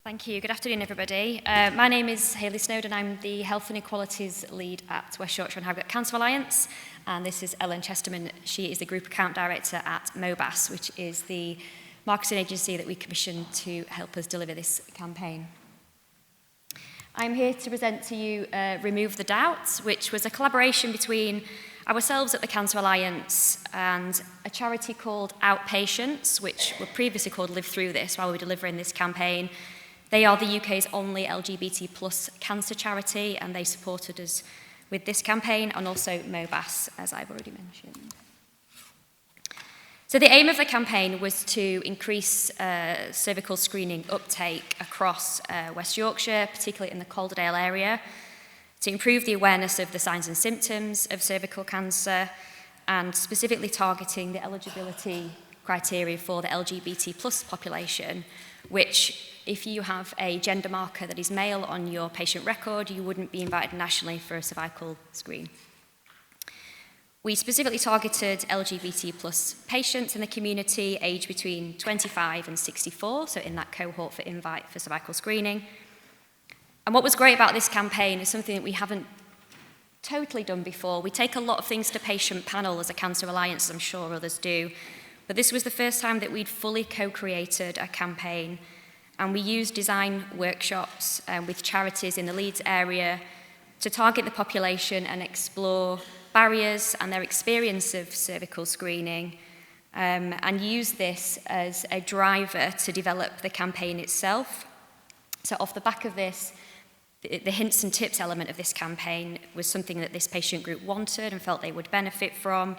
Thank you. Good afternoon, everybody. My name is Hayley Snowden. I'm the Health and Equalities Lead at West Yorkshire and Harrogate Council Alliance. And this is Ellen Chesterman. She is the Group Account Director at MOBAS, which is the marketing agency that we commissioned to help us deliver this campaign. I'm here to present to you Remove the Doubt, which was a collaboration between ourselves at the Council Alliance and a charity called Outpatients, which were previously called Live Through This while we were delivering this campaign. They are the UK's only LGBT plus cancer charity, and they supported us with this campaign, and also MOBAS, as I've already mentioned. So the aim of the campaign was to increase cervical screening uptake across West Yorkshire, particularly in the Calderdale area, to improve the awareness of the signs and symptoms of cervical cancer, and specifically targeting the eligibility criteria for the LGBT plus population, which, if you have a gender marker that is male on your patient record, you wouldn't be invited nationally for a cervical screen. We specifically targeted LGBT plus patients in the community aged between 25 and 64, so in that cohort for invite for cervical screening. And what was great about this campaign is something that we haven't totally done before. We take a lot of things to patient panel as a Cancer Alliance, as I'm sure others do, but this was the first time that we'd fully co-created a campaign, and we used design workshops with charities in the Leeds area to target the population and explore barriers and their experience of cervical screening, and use this as a driver to develop the campaign itself. So off the back of this, the hints and tips element of this campaign was something that this patient group wanted and felt they would benefit from,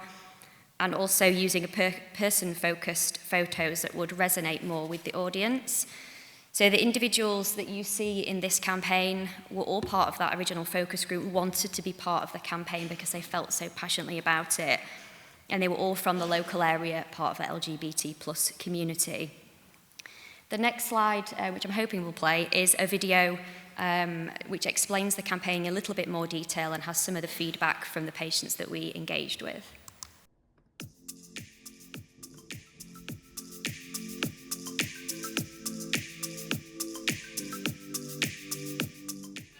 and also using a person-focused photos that would resonate more with the audience. So the individuals that you see in this campaign were all part of that original focus group, wanted to be part of the campaign because they felt so passionately about it. And they were all from the local area, part of the LGBT plus community. The next slide, which I'm hoping will play, is a video which explains the campaign in a little bit more detail and has some of the feedback from the patients that we engaged with.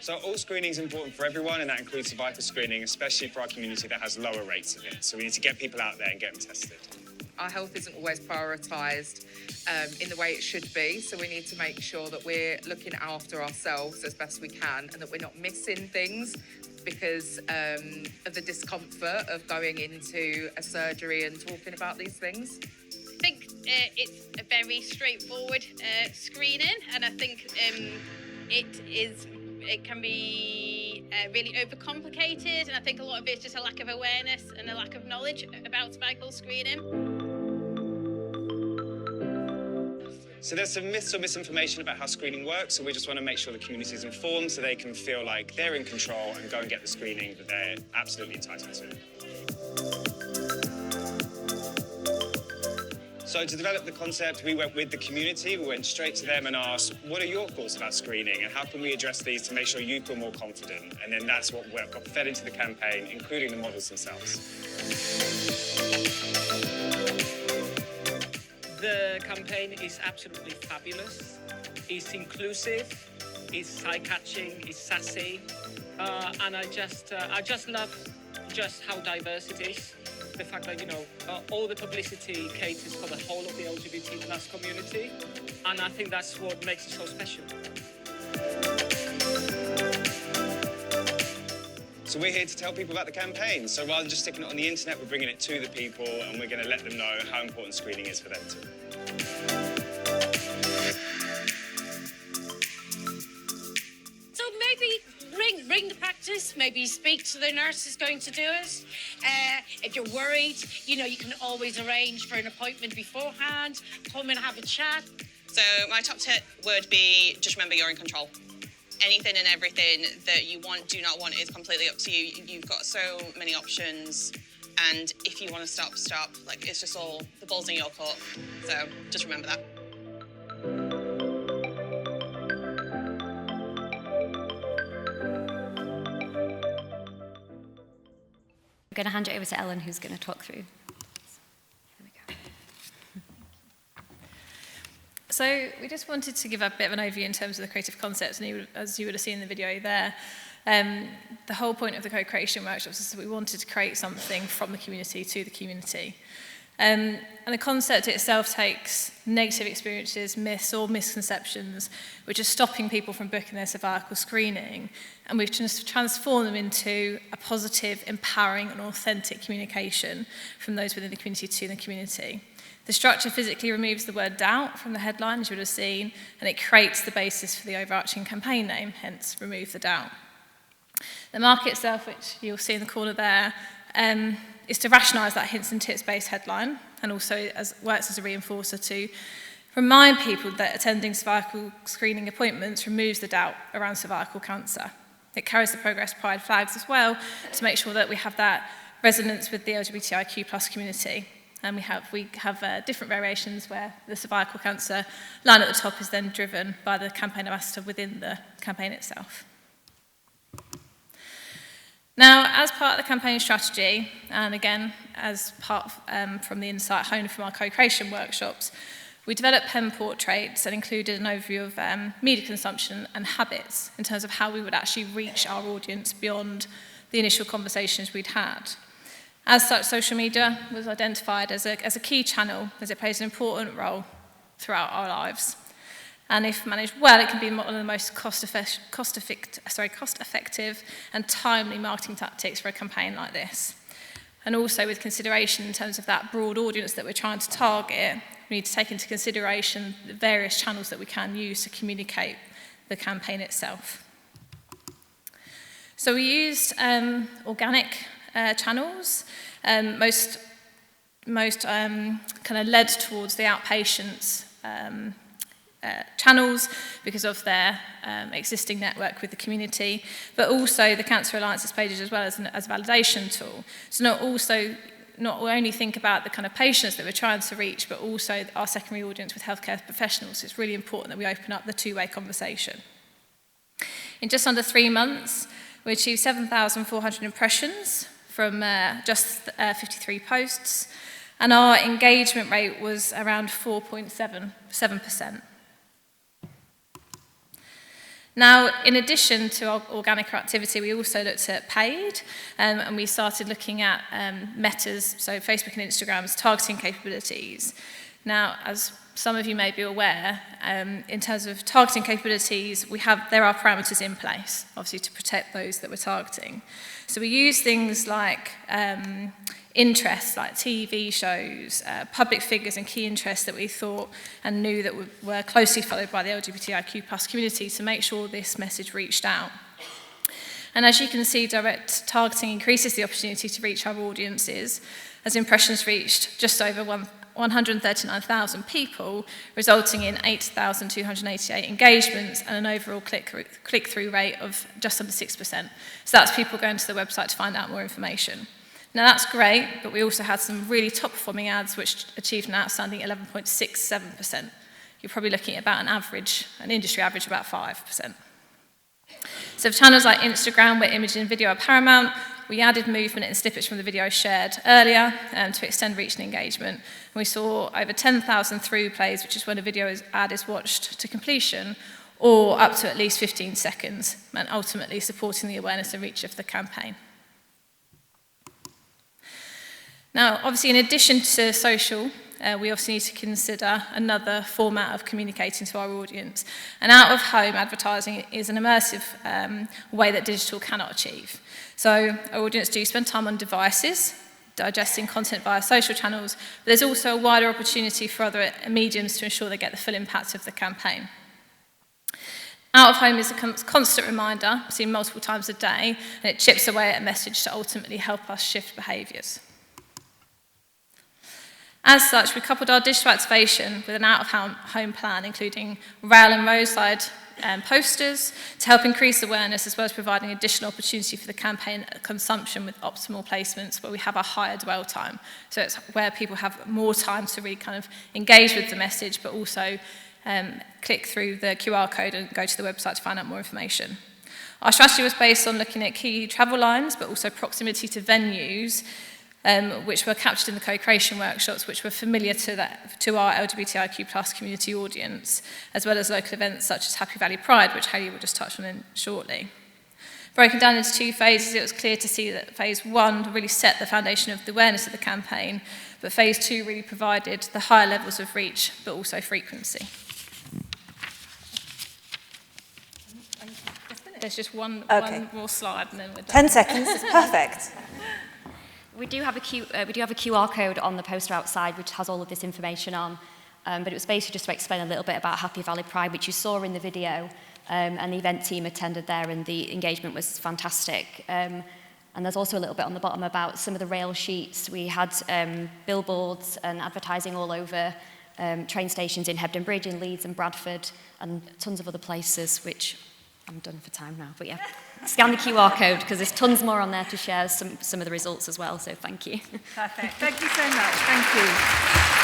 So all screening is important for everyone, and that includes cervical screening, especially for our community that has lower rates of it. So we need to get people out there and get them tested. Our health isn't always prioritised in the way it should be, so we need to make sure that we're looking after ourselves as best we can and that we're not missing things because of the discomfort of going into a surgery and talking about these things. I think it's a very straightforward screening, and I think it can be really overcomplicated, and I think a lot of it is just a lack of awareness and a lack of knowledge about cervical screening. So there's some myths or misinformation about how screening works, so we just want to make sure the community is informed so they can feel like they're in control and go and get the screening that they're absolutely entitled to. So to develop the concept, we went with the community. We went straight to them and asked, what are your thoughts about screening and how can we address these to make sure you feel more confident? And then that's what got fed into the campaign, including the models themselves. The campaign is absolutely fabulous. It's inclusive, it's eye-catching, it's sassy, and I just love just how diverse it is. The fact that, all the publicity caters for the whole of the LGBT plus community, and I think that's what makes it so special. So we're here to tell people about the campaign. So rather than just sticking it on the internet, we're bringing it to the people and we're going to let them know how important screening is for them too. So maybe bring the practice, maybe speak to the nurses going to do it. If you're worried, you can always arrange for an appointment beforehand, come and have a chat. So my top tip would be just remember you're in control. Anything and everything that you want, do not want is completely up to you. You've got so many options, and if you want to stop. Like, it's just all, the ball's in your court. So just remember that. I'm going to hand it over to Ellen, who's going to talk through. So we just wanted to give a bit of an overview in terms of the creative concepts, and as you would have seen in the video there, the whole point of the co-creation workshops is that we wanted to create something from the community to the community. And the concept itself takes negative experiences, myths or misconceptions, which are stopping people from booking their cervical screening, and we've just transformed them into a positive, empowering and authentic communication from those within the community to the community. The structure physically removes the word doubt from the headline, as you would have seen, and it creates the basis for the overarching campaign name, hence Remove the Doubt. The mark itself, which you'll see in the corner there, is to rationalise that hints and tips-based headline, and also works as a reinforcer to remind people that attending cervical screening appointments removes the doubt around cervical cancer. It carries the Progress Pride flags as well to make sure that we have that resonance with the LGBTIQ+ community. And we have different variations where the cervical cancer line at the top is then driven by the campaign ambassador within the campaign itself. Now, as part of the campaign strategy, and again, as part from the insight honed from our co-creation workshops, we developed pen portraits and included an overview of media consumption and habits in terms of how we would actually reach our audience beyond the initial conversations we'd had. As such, social media was identified as a key channel, as it plays an important role throughout our lives. And if managed well, it can be one of the most cost-effective and timely marketing tactics for a campaign like this. And also with consideration in terms of that broad audience that we're trying to target, we need to take into consideration the various channels that we can use to communicate the campaign itself. So we used organic channels, most kind of led towards the outpatients channels because of their existing network with the community, but also the Cancer Alliance's pages as well as a validation tool. So not only think about the kind of patients that we're trying to reach, but also our secondary audience with healthcare professionals. It's really important that we open up the two-way conversation. In just under 3 months, we achieved 7,400 impressions from just 53 posts, and our engagement rate was around 4.7%. Now, in addition to our organic activity, we also looked at paid, and we started looking at Meta's, so Facebook and Instagram's targeting capabilities. Now, as some of you may be aware, in terms of targeting capabilities, there are parameters in place, obviously, to protect those that we're targeting. So we use things like interests, like TV shows, public figures and key interests that we thought and knew that were closely followed by the LGBTIQ+ community to make sure this message reached out. And as you can see, direct targeting increases the opportunity to reach our audiences, as impressions reached just over 139,000 people, resulting in 8,288 engagements and an overall click-through rate of just under 6%. So that's people going to the website to find out more information. Now that's great, but we also had some really top-performing ads which achieved an outstanding 11.67%. You're probably looking at about an industry average of about 5%. So for channels like Instagram, where image and video are paramount, we added movement and snippets from the video shared earlier to extend reach and engagement. And we saw over 10,000 through plays, which is when a video ad is watched to completion, or up to at least 15 seconds, and ultimately supporting the awareness and reach of the campaign. Now, obviously, in addition to social, we also need to consider another format of communicating to our audience. And out-of-home advertising is an immersive way that digital cannot achieve. So our audience do spend time on devices, digesting content via social channels, but there's also a wider opportunity for other mediums to ensure they get the full impact of the campaign. Out-of-home is a constant reminder, seen multiple times a day, and it chips away at a message to ultimately help us shift behaviours. As such, we coupled our digital activation with an out-of-home plan, including rail and roadside posters to help increase awareness, as well as providing additional opportunity for the campaign consumption with optimal placements where we have a higher dwell time. So it's where people have more time to really kind of engage with the message, but also click through the QR code and go to the website to find out more information. Our strategy was based on looking at key travel lines, but also proximity to venues, which were captured in the co-creation workshops, which were familiar to our LGBTIQ+ community audience, as well as local events such as Happy Valley Pride, which Hayley will just touch on shortly. Broken down into 2 phases, it was clear to see that phase 1 really set the foundation of the awareness of the campaign, but phase 2 really provided the higher levels of reach, but also frequency. There's just one more slide and then we're done. 10 seconds is perfect. We do have a QR code on the poster outside which has all of this information on, but it was basically just to explain a little bit about Happy Valley Pride, which you saw in the video, and the event team attended there and the engagement was fantastic. And there's also a little bit on the bottom about some of the rail sheets. We had billboards and advertising all over train stations in Hebden Bridge, in Leeds and Bradford, and tons of other places, which I'm done for time now. But yeah, scan the QR code because there's tons more on there to share some of the results as well, so thank you. Perfect. Thank you so much. Thank you.